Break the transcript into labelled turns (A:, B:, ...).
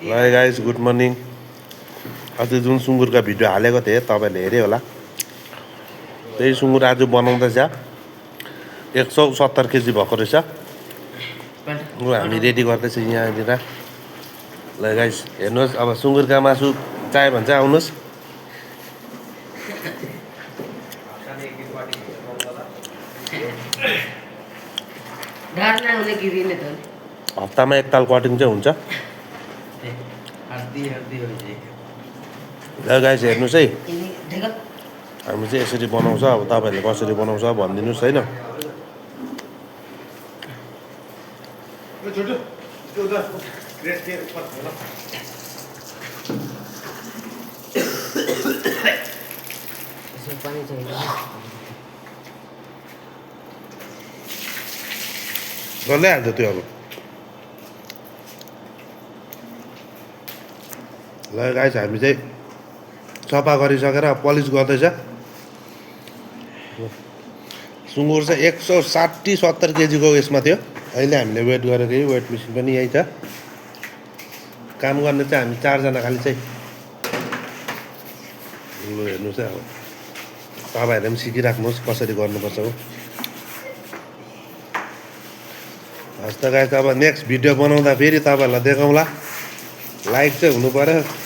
A: ल guys good morning. अस्ति जुन सुँगुरका भिडियो हालेको थिएँ तपाईँहरूले हेऱ्यो होला, त्यही सुँगुर आज बनाउँदैछ। 170 केजी भएको रहेछ। हामी रेडी गर्दैछ यहाँनिर। ल गाइस हेर्नुहोस्, अब सुँगुरका मासु चाहियो भने चाहिँ आउनुहोस्। हप्तामा एकताल कटिङ चाहिँ हुन्छ। ल गाइस हेर्नुहोस् है, हामी चाहिँ यसरी बनाउँछ। अब तपाईँहरूले कसरी बनाउँछ भनिदिनुहोस् होइन। डल्लै हाल्छ त्यो अब। ल गाइस हामी चाहिँ सफा गरिसकेर पलिस गर्दैछ। सुँगुर चाहिँ 160-70 केजीको यसमा थियो। अहिले हामीले वेट गरेको यही वेट मेसिन पनि यही छ। काम गर्ने चाहिँ हामी 4 जना खालि चाहिँ। ल हेर्नुहोस् है, अब तपाईँहरूले पनि सिकिराख्नुहोस् कसरी गर्नुपर्छ हो। हस् त गाइस, अब नेक्स्ट भिडियो बनाउँदा फेरि तपाईँहरूलाई देखाउँला। लाइक चाहिँ हुनु पर्यो।